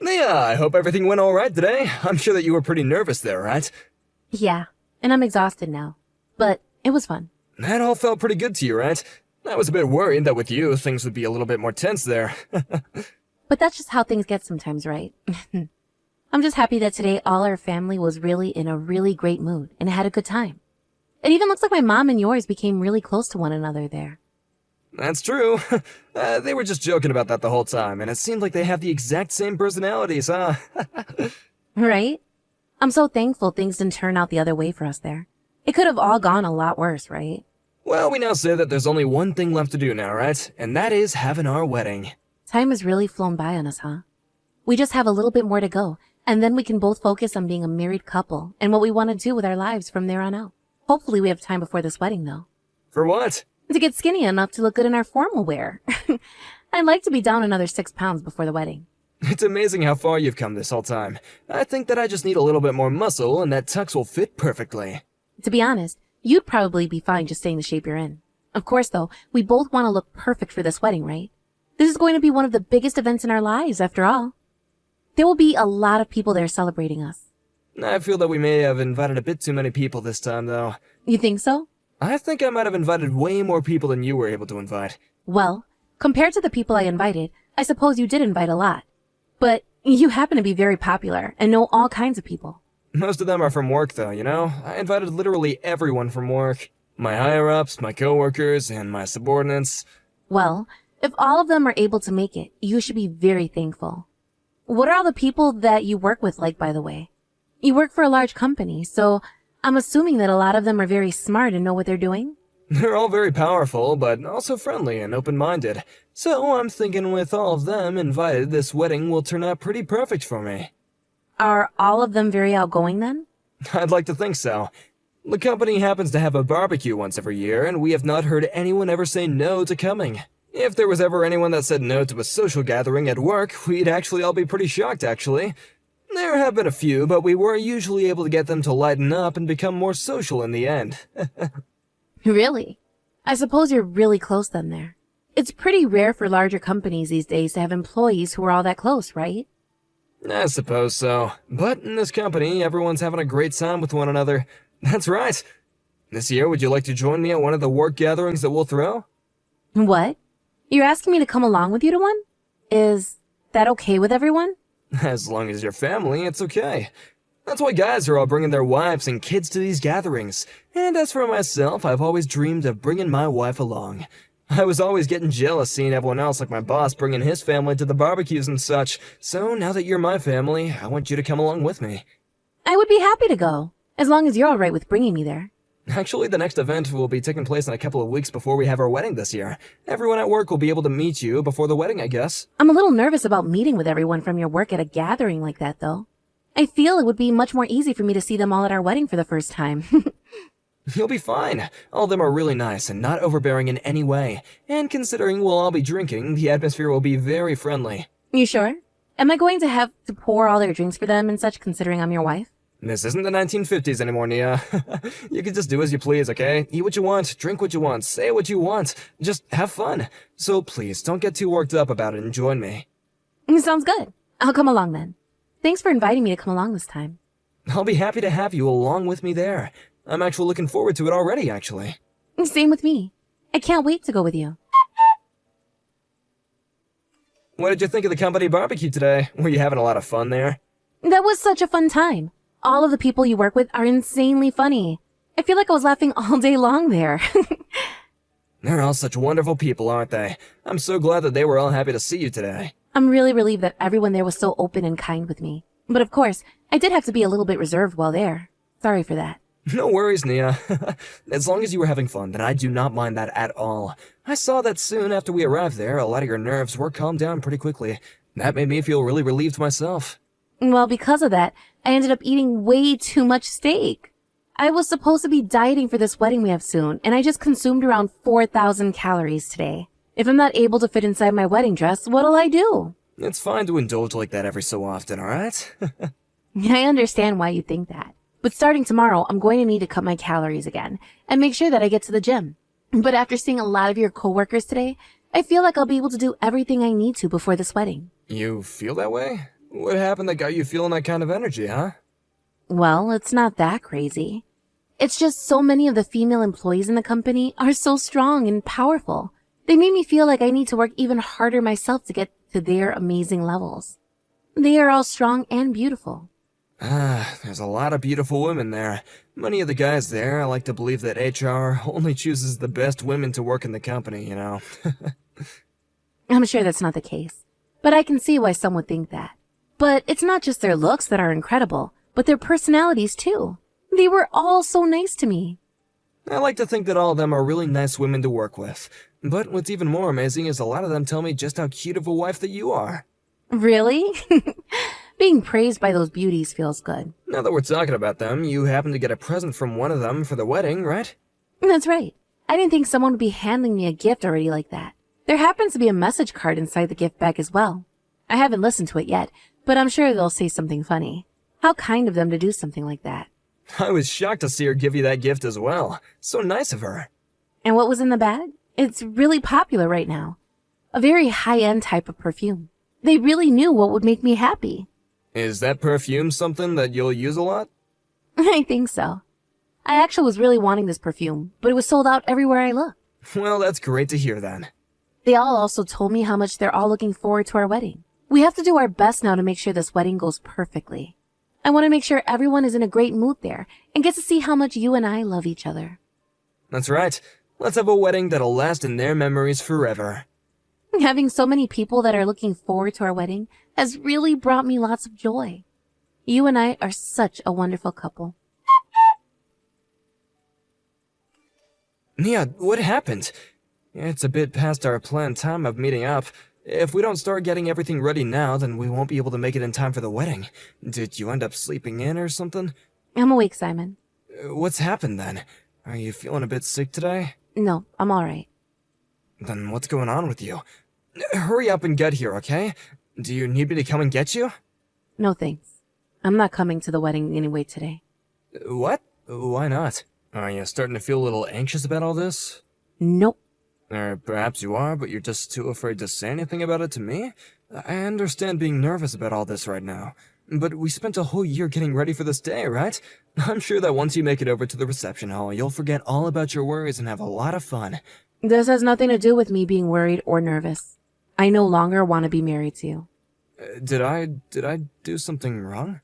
Yeah, I hope everything went alright today. I'm sure that you were pretty nervous there, right? Yeah, and I'm exhausted now. But it was fun. That all felt pretty good to you, right? I was a bit worried that with you, things would be a little bit more tense there. But that's just how things get sometimes, right? I'm just happy that today all our family was really in a really great mood and had a good time. It even looks like my mom and yours became really close to one another there. That's true. They were just joking about that the whole time, and it seemed like they have the exact same personalities, huh? Right? I'm so thankful things didn't turn out the other way for us there. It could have all gone a lot worse, right? Well, we now say that there's only one thing left to do now, right? And that is having our wedding. Time has really flown by on us, huh? We just have a little bit more to go, and then we can both focus on being a married couple and what we want to do with our lives from there on out. Hopefully we have time before this wedding, though. For what? To get skinny enough to look good in our formal wear. I'd like to be down another 6 pounds before the wedding. It's amazing how far you've come this whole time. I think that I just need a little bit more muscle and that tux will fit perfectly. To be honest, you'd probably be fine just staying the shape you're in. Of course, though, we both want to look perfect for this wedding, right? This is going to be one of the biggest events in our lives, after all. There will be a lot of people there celebrating us. I feel that we may have invited a bit too many people this time, though. You think so? I think I might have invited way more people than you were able to invite. Well, compared to the people I invited, I suppose you did invite a lot. But you happen to be very popular and know all kinds of people. Most of them are from work, though, you know? I invited literally everyone from work. My higher-ups, my coworkers, and my subordinates. Well, if all of them are able to make it, you should be very thankful. What are all the people that you work with like, by the way? You work for a large company, so I'm assuming that a lot of them are very smart and know what they're doing? They're all very powerful, but also friendly and open-minded. So I'm thinking with all of them invited, this wedding will turn out pretty perfect for me. Are all of them very outgoing then? I'd like to think so. The company happens to have a barbecue once every year, and we have not heard anyone ever say no to coming. If there was ever anyone that said no to a social gathering at work, we'd actually all be pretty shocked, actually. There have been a few, but we were usually able to get them to lighten up and become more social in the end. Really? I suppose you're really close then there. It's pretty rare for larger companies these days to have employees who are all that close, right? I suppose so. But in this company, everyone's having a great time with one another. That's right. This year, would you like to join me at one of the work gatherings that we'll throw? What? You're asking me to come along with you to one? Is that okay with everyone? As long as you're family, it's okay. That's why guys are all bringing their wives and kids to these gatherings. And as for myself, I've always dreamed of bringing my wife along. I was always getting jealous seeing everyone else like my boss bringing his family to the barbecues and such. So now that you're my family, I want you to come along with me. I would be happy to go, as long as you're all right with bringing me there. Actually, the next event will be taking place in a couple of weeks before we have our wedding this year. Everyone at work will be able to meet you before the wedding, I guess. I'm a little nervous about meeting with everyone from your work at a gathering like that, though. I feel it would be much more easy for me to see them all at our wedding for the first time. You'll be fine. All of them are really nice and not overbearing in any way. And considering we'll all be drinking, the atmosphere will be very friendly. You sure? Am I going to have to pour all their drinks for them and such, considering I'm your wife? This isn't the 1950s anymore, Nia. You can just do as you please, okay? Eat what you want, drink what you want, say what you want. Just have fun. So please, don't get too worked up about it and join me. Sounds good. I'll come along then. Thanks for inviting me to come along this time. I'll be happy to have you along with me there. I'm actually looking forward to it already, actually. Same with me. I can't wait to go with you. What did you think of the company barbecue today? Were you having a lot of fun there? That was such a fun time. All of the people you work with are insanely funny. I feel like I was laughing all day long there. They're all such wonderful people, aren't they? I'm so glad that they were all happy to see you today. I'm really relieved that everyone there was so open and kind with me. But of course, I did have to be a little bit reserved while there. Sorry for that. No worries, Nia. As long as you were having fun, then I do not mind that at all. I saw that soon after we arrived there, a lot of your nerves were calmed down pretty quickly. That made me feel really relieved myself. Well, because of that, I ended up eating way too much steak. I was supposed to be dieting for this wedding we have soon, and I just consumed around 4,000 calories today. If I'm not able to fit inside my wedding dress, what'll I do? It's fine to indulge like that every so often, alright? I understand why you think that. But starting tomorrow, I'm going to need to cut my calories again and make sure that I get to the gym. But after seeing a lot of your coworkers today, I feel like I'll be able to do everything I need to before this wedding. You feel that way? What happened that got you feeling that kind of energy, huh? Well, it's not that crazy. It's just so many of the female employees in the company are so strong and powerful. They made me feel like I need to work even harder myself to get to their amazing levels. They are all strong and beautiful. There's a lot of beautiful women there. Many of the guys there, I like to believe that HR only chooses the best women to work in the company, you know. I'm sure that's not the case, but I can see why some would think that. But it's not just their looks that are incredible, but their personalities too. They were all so nice to me. I like to think that all of them are really nice women to work with. But what's even more amazing is a lot of them tell me just how cute of a wife that you are. Really? Being praised by those beauties feels good. Now that we're talking about them, you happen to get a present from one of them for the wedding, right? That's right. I didn't think someone would be handing me a gift already like that. There happens to be a message card inside the gift bag as well. I haven't listened to it yet, but I'm sure they'll say something funny. How kind of them to do something like that. I was shocked to see her give you that gift as well. So nice of her. And what was in the bag? It's really popular right now. A very high-end type of perfume. They really knew what would make me happy. Is that perfume something that you'll use a lot? I think so. I actually was really wanting this perfume, but it was sold out everywhere I looked. Well, that's great to hear then. They all also told me how much they're all looking forward to our wedding. We have to do our best now to make sure this wedding goes perfectly. I want to make sure everyone is in a great mood there and gets to see how much you and I love each other. That's right. Let's have a wedding that'll last in their memories forever. Having so many people that are looking forward to our wedding has really brought me lots of joy. You and I are such a wonderful couple. Nia, what happened? It's a bit past our planned time of meeting up. If we don't start getting everything ready now, then we won't be able to make it in time for the wedding. Did you end up sleeping in or something? I'm awake, Simon. What's happened then? Are you feeling a bit sick today? No, I'm all right. Then what's going on with you? Hurry up and get here, okay? Do you need me to come and get you? No thanks. I'm not coming to the wedding anyway today. What? Why not? Are you starting to feel a little anxious about all this? Nope. Or perhaps you are, but you're just too afraid to say anything about it to me? I understand being nervous about all this right now. But we spent a whole year getting ready for this day, right? I'm sure that once you make it over to the reception hall, you'll forget all about your worries and have a lot of fun. This has nothing to do with me being worried or nervous. I no longer want to be married to you. Did I do something wrong?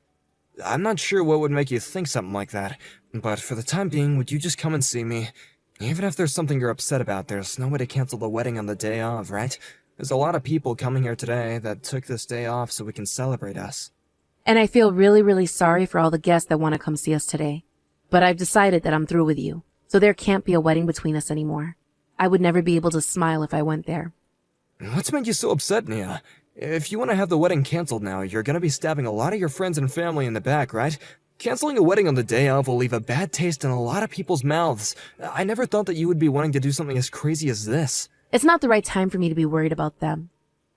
I'm not sure what would make you think something like that, but for the time being, would you just come and see me? Even if there's something you're upset about, there's no way to cancel the wedding on the day of, right? There's a lot of people coming here today that took this day off so we can celebrate us. And I feel really, really sorry for all the guests that want to come see us today. But I've decided that I'm through with you, so there can't be a wedding between us anymore. I would never be able to smile if I went there. What's made you so upset, Nia? If you want to have the wedding canceled now, you're gonna be stabbing a lot of your friends and family in the back, right? Canceling a wedding on the day of will leave a bad taste in a lot of people's mouths. I never thought that you would be wanting to do something as crazy as this. It's not the right time for me to be worried about them.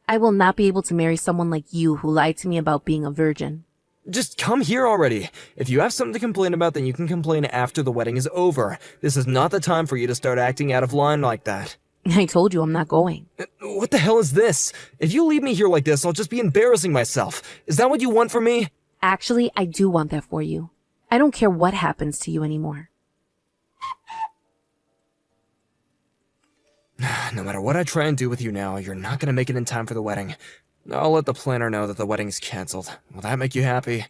I will not be able to marry someone like you who lied to me about being a virgin. Just come here already. If you have something to complain about, then you can complain after the wedding is over. This is not the time for you to start acting out of line like that. I told you I'm not going. What the hell is this? If you leave me here like this, I'll just be embarrassing myself. Is that what you want from me? Actually, I do want that for you. I don't care what happens to you anymore. No matter what I try and do with you now, you're not gonna make it in time for the wedding. I'll let the planner know that the wedding's canceled. Will that make you happy?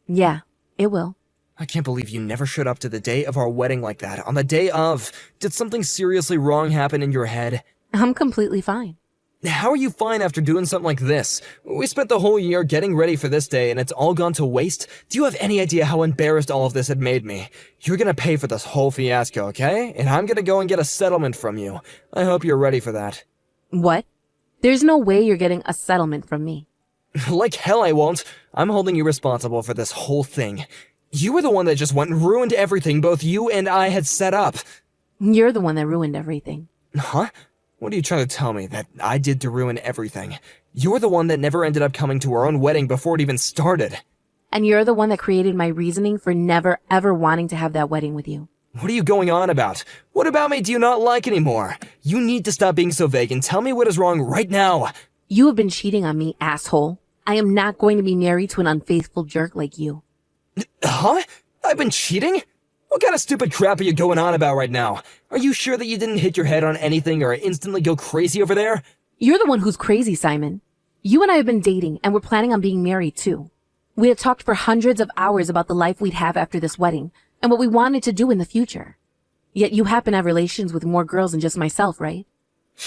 Yeah, it will. I can't believe you never showed up to the day of our wedding like that. On the day of. Did something seriously wrong happen in your head? I'm completely fine. How are you fine after doing something like this? We spent the whole year getting ready for this day and it's all gone to waste? Do you have any idea how embarrassed all of this had made me? You're gonna pay for this whole fiasco, okay? And I'm gonna go and get a settlement from you. I hope you're ready for that. What? There's no way you're getting a settlement from me. Like hell I won't. I'm holding you responsible for this whole thing. You were the one that just went and ruined everything both you and I had set up. You're the one that ruined everything. Huh? What are you trying to tell me? That I did to ruin everything? You're the one that never ended up coming to our own wedding before it even started. And you're the one that created my reasoning for never ever wanting to have that wedding with you. What are you going on about? What about me do you not like anymore? You need to stop being so vague and tell me what is wrong right now. You have been cheating on me, asshole. I am not going to be married to an unfaithful jerk like you. Huh? I've been cheating? What kind of stupid crap are you going on about right now? Are you sure that you didn't hit your head on anything or instantly go crazy over there? You're the one who's crazy, Simon. You and I have been dating, and we're planning on being married, too. We had talked for hundreds of hours about the life we'd have after this wedding, and what we wanted to do in the future. Yet you happen to have relations with more girls than just myself, right?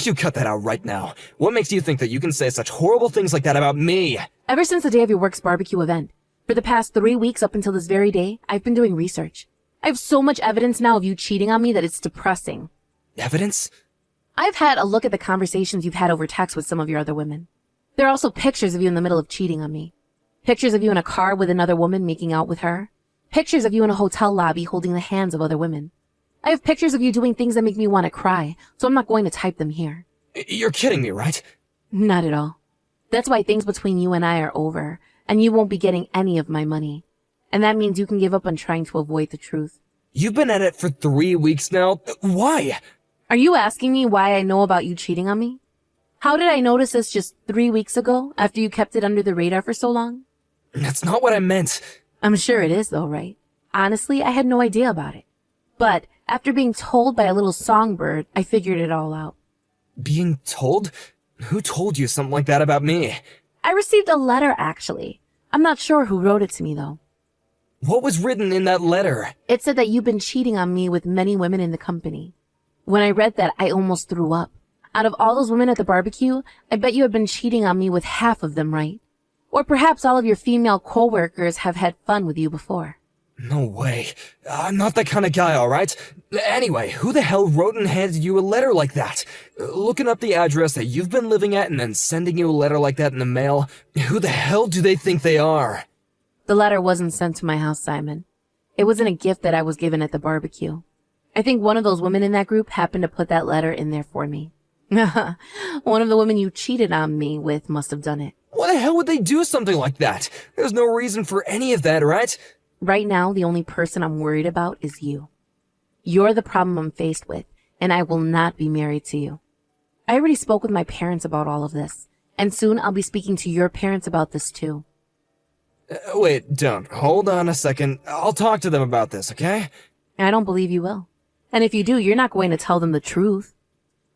You cut that out right now. What makes you think that you can say such horrible things like that about me? Ever since the day of your work's barbecue event, for the past 3 weeks up until this very day, I've been doing research. I have so much evidence now of you cheating on me that it's depressing. Evidence? I've had a look at the conversations you've had over text with some of your other women. There are also pictures of you in the middle of cheating on me. Pictures of you in a car with another woman making out with her. Pictures of you in a hotel lobby holding the hands of other women. I have pictures of you doing things that make me want to cry, so I'm not going to type them here. You're kidding me, right? Not at all. That's why things between you and I are over, and you won't be getting any of my money. And that means you can give up on trying to avoid the truth. You've been at it for 3 weeks now. Why? Are you asking me why I know about you cheating on me? How did I notice this just 3 weeks ago, after you kept it under the radar for so long? That's not what I meant. I'm sure it is though, right? Honestly, I had no idea about it. But after being told by a little songbird, I figured it all out. Being told? Who told you something like that about me? I received a letter, actually. I'm not sure who wrote it to me, though. What was written in that letter? It said that you've been cheating on me with many women in the company. When I read that, I almost threw up. Out of all those women at the barbecue, I bet you have been cheating on me with half of them, right? Or perhaps all of your female co-workers have had fun with you before. No way. I'm not that kind of guy, alright? Anyway, who the hell wrote and handed you a letter like that? Looking up the address that you've been living at and then sending you a letter like that in the mail, who the hell do they think they are? The letter wasn't sent to my house, Simon. It wasn't a gift that I was given at the barbecue. I think one of those women in that group happened to put that letter in there for me. One of the women you cheated on me with must have done it. Why the hell would they do something like that? There's no reason for any of that, right? Right now, the only person I'm worried about is you. You're the problem I'm faced with, and I will not be married to you. I already spoke with my parents about all of this, and soon I'll be speaking to your parents about this too. Wait, don't. Hold on a second. I'll talk to them about this, okay? I don't believe you will. And if you do, you're not going to tell them the truth.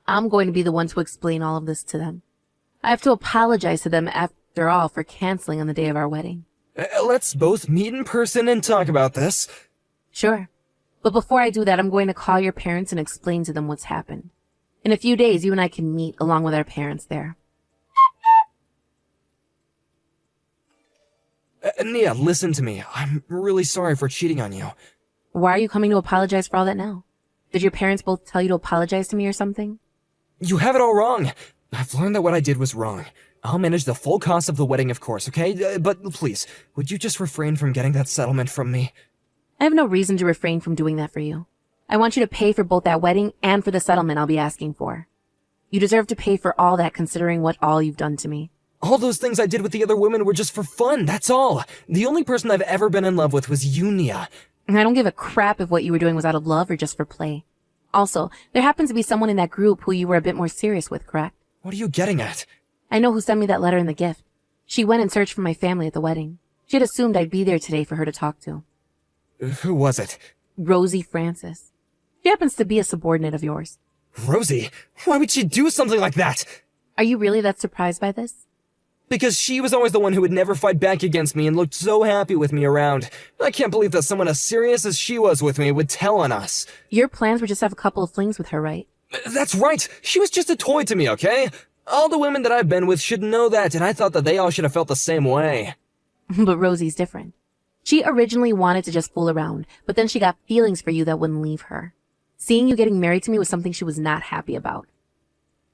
I'm going to be the one to explain all of this to them. I have to apologize to them after all for canceling on the day of our wedding. Let's both meet in person and talk about this. Sure. But before I do that, I'm going to call your parents and explain to them what's happened. In a few days, you and I can meet along with our parents there. Nia, listen to me. I'm really sorry for cheating on you. Why are you coming to apologize for all that now? Did your parents both tell you to apologize to me or something? You have it all wrong. I've learned that what I did was wrong. I'll manage the full cost of the wedding, of course, okay? But please, would you just refrain from getting that settlement from me? I have no reason to refrain from doing that for you. I want you to pay for both that wedding and for the settlement I'll be asking for. You deserve to pay for all that considering what all you've done to me. All those things I did with the other women were just for fun, that's all. The only person I've ever been in love with was you, Nia. I don't give a crap if what you were doing was out of love or just for play. Also, there happens to be someone in that group who you were a bit more serious with, correct? What are you getting at? I know who sent me that letter and the gift. She went and searched for my family at the wedding. She had assumed I'd be there today for her to talk to. Who was it? Rosie Francis. She happens to be a subordinate of yours. Rosie? Why would she do something like that? Are you really that surprised by this? Because she was always the one who would never fight back against me and looked so happy with me around. I can't believe that someone as serious as she was with me would tell on us. Your plans were just to have a couple of flings with her, right? That's right. She was just a toy to me, okay? All the women that I've been with should know that, and I thought that they all should have felt the same way. But Rosie's different. She originally wanted to just fool around, but then she got feelings for you that wouldn't leave her. Seeing you getting married to me was something she was not happy about.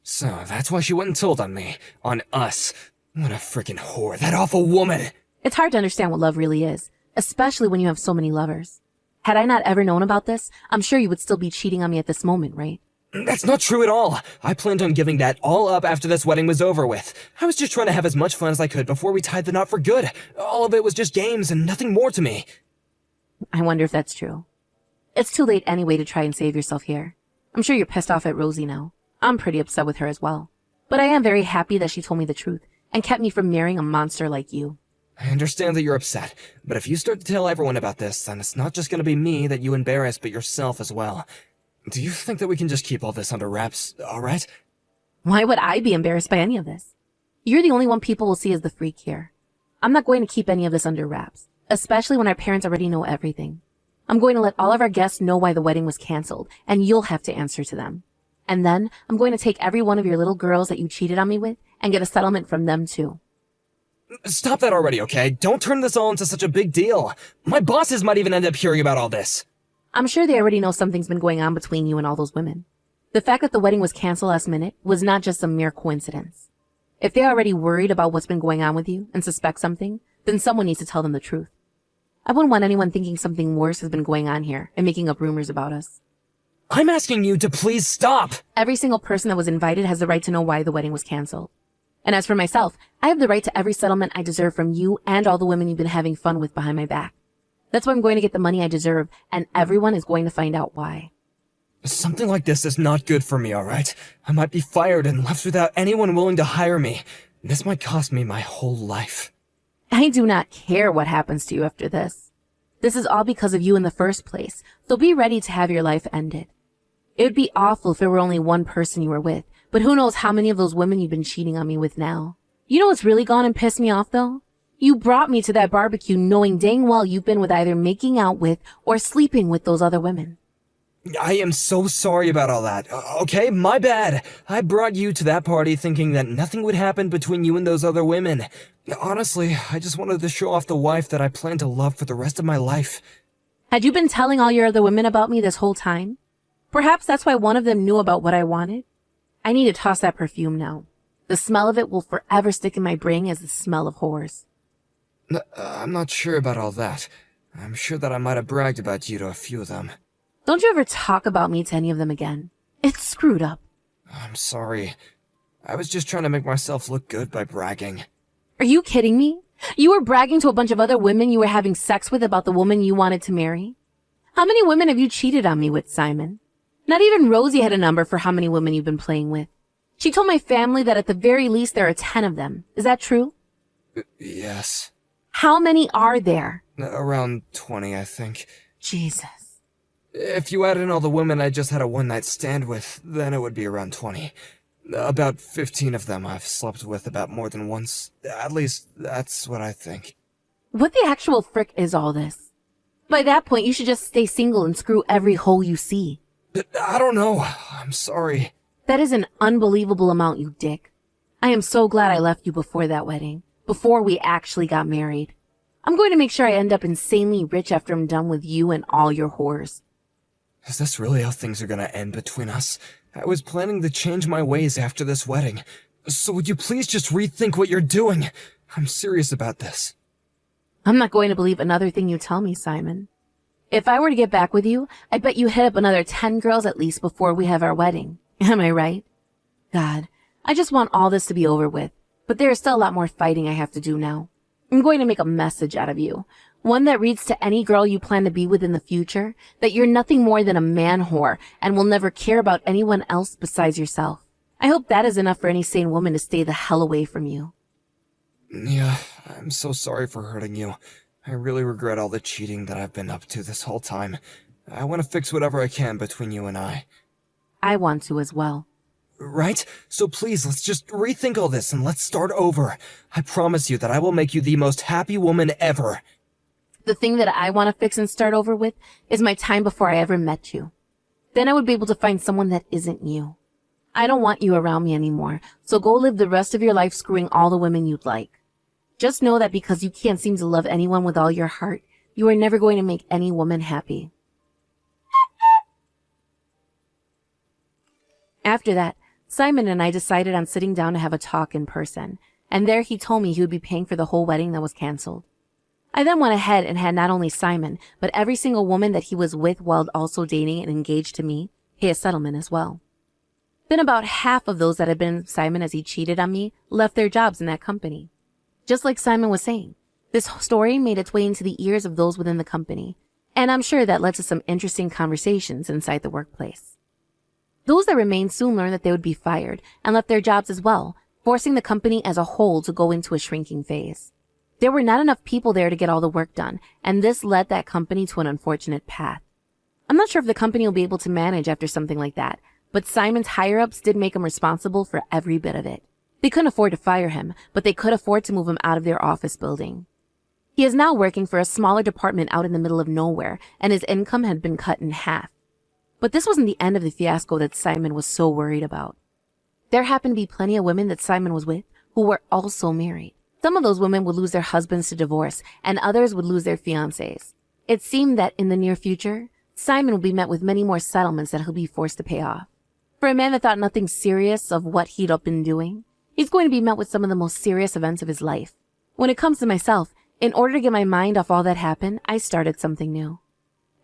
So that's why she went and told on me. On us. What a freaking whore. That awful woman. It's hard to understand what love really is, especially when you have so many lovers. Had I not ever known about this, I'm sure you would still be cheating on me at this moment, right? That's not true at all. I planned on giving that all up after this wedding was over with. I was just trying to have as much fun as I could before we tied the knot for good. All of it was just games and nothing more to me. I wonder if that's true. It's too late anyway to try and save yourself here. I'm sure you're pissed off at Rosie now. I'm pretty upset with her as well. But I am very happy that she told me the truth, and kept me from marrying a monster like you. I understand that you're upset, but if you start to tell everyone about this, then it's not just gonna be me that you embarrass, but yourself as well. Do you think that we can just keep all this under wraps, alright? Why would I be embarrassed by any of this? You're the only one people will see as the freak here. I'm not going to keep any of this under wraps, especially when our parents already know everything. I'm going to let all of our guests know why the wedding was canceled, and you'll have to answer to them. And then I'm going to take every one of your little girls that you cheated on me with and get a settlement from them too. Stop that already, okay? Don't turn this all into such a big deal. My bosses might even end up hearing about all this. I'm sure they already know something's been going on between you and all those women. The fact that the wedding was canceled last minute was not just a mere coincidence. If they're already worried about what's been going on with you and suspect something, then someone needs to tell them the truth. I wouldn't want anyone thinking something worse has been going on here and making up rumors about us. I'm asking you to please stop! Every single person that was invited has the right to know why the wedding was canceled. And as for myself, I have the right to every settlement I deserve from you and all the women you've been having fun with behind my back. That's why I'm going to get the money I deserve, and everyone is going to find out why. Something like this is not good for me, alright? I might be fired and left without anyone willing to hire me. This might cost me my whole life. I do not care what happens to you after this. This is all because of you in the first place, so be ready to have your life ended. It would be awful if there were only one person you were with, but who knows how many of those women you've been cheating on me with now. You know what's really gone and pissed me off, though? You brought me to that barbecue knowing dang well you've been with either making out with or sleeping with those other women. I am so sorry about all that. Okay, my bad. I brought you to that party thinking that nothing would happen between you and those other women. Honestly, I just wanted to show off the wife that I plan to love for the rest of my life. Had you been telling all your other women about me this whole time? Perhaps that's why one of them knew about what I wanted. I need to toss that perfume now. The smell of it will forever stick in my brain as the smell of whores. I'm not sure about all that. I'm sure that I might have bragged about you to a few of them. Don't you ever talk about me to any of them again. It's screwed up. I'm sorry. I was just trying to make myself look good by bragging. Are you kidding me? You were bragging to a bunch of other women you were having sex with about the woman you wanted to marry? How many women have you cheated on me with, Simon? Not even Rosie had a number for how many women you've been playing with. She told my family that at the very least there are 10 of them. Is that true? Yes. How many are there? Around 20, I think. Jesus. If you add in all the women I just had a one-night stand with, then it would be around 20. About 15 of them I've slept with about more than once. At least, that's what I think. What the actual frick is all this? By that point, you should just stay single and screw every hole you see. I don't know. I'm sorry. That is an unbelievable amount, you dick. I am so glad I left you before that wedding, before we actually got married. I'm going to make sure I end up insanely rich after I'm done with you and all your whores. Is this really how things are gonna end between us? I was planning to change my ways after this wedding. So would you please just rethink what you're doing? I'm serious about this. I'm not going to believe another thing you tell me, Simon. If I were to get back with you, I bet you hit up another 10 girls at least before we have our wedding. Am I right? God, I just want all this to be over with, but there is still a lot more fighting I have to do now. I'm going to make a message out of you. One that reads to any girl you plan to be with in the future that you're nothing more than a man whore and will never care about anyone else besides yourself. I hope that is enough for any sane woman to stay the hell away from you. Yeah, I'm so sorry for hurting you. I really regret all the cheating that I've been up to this whole time. I want to fix whatever I can between you and I. I want to as well. Right? So please, let's just rethink all this and let's start over. I promise you that I will make you the most happy woman ever. The thing that I want to fix and start over with is my time before I ever met you. Then I would be able to find someone that isn't you. I don't want you around me anymore, so go live the rest of your life screwing all the women you'd like. Just know that because you can't seem to love anyone with all your heart, you are never going to make any woman happy. After that, Simon and I decided on sitting down to have a talk in person, and there he told me he would be paying for the whole wedding that was canceled. I then went ahead and had not only Simon, but every single woman that he was with while also dating and engaged to me pay a settlement as well. Then about half of those that had been Simon as he cheated on me left their jobs in that company. Just like Simon was saying, this story made its way into the ears of those within the company, and I'm sure that led to some interesting conversations inside the workplace. Those that remained soon learned that they would be fired and left their jobs as well, forcing the company as a whole to go into a shrinking phase. There were not enough people there to get all the work done, and this led that company to an unfortunate path. I'm not sure if the company will be able to manage after something like that, but Simon's higher-ups did make him responsible for every bit of it. They couldn't afford to fire him, but they could afford to move him out of their office building. He is now working for a smaller department out in the middle of nowhere, and his income had been cut in half. But this wasn't the end of the fiasco that Simon was so worried about. There happened to be plenty of women that Simon was with who were also married. Some of those women would lose their husbands to divorce, and others would lose their fiancés. It seemed that in the near future, Simon would be met with many more settlements that he'll be forced to pay off. For a man that thought nothing serious of what he'd been doing, he's going to be met with some of the most serious events of his life. When it comes to myself, in order to get my mind off all that happened, I started something new.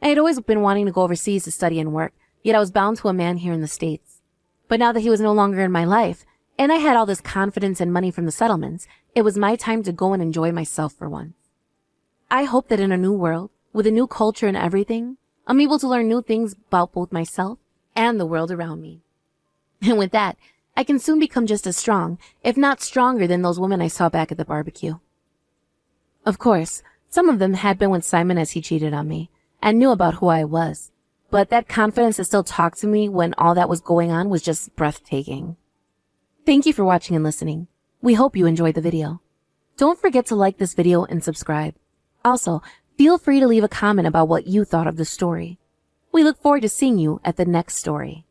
I had always been wanting to go overseas to study and work, yet I was bound to a man here in the States. But now that he was no longer in my life, and I had all this confidence and money from the settlements, it was my time to go and enjoy myself for once. I hope that in a new world, with a new culture and everything, I'm able to learn new things about both myself and the world around me. And with that, I can soon become just as strong, if not stronger than those women I saw back at the barbecue. Of course, some of them had been with Simon as he cheated on me, and knew about who I was. But that confidence to still talk to me when all that was going on was just breathtaking. Thank you for watching and listening. We hope you enjoyed the video. Don't forget to like this video and subscribe. Also, feel free to leave a comment about what you thought of the story. We look forward to seeing you at the next story.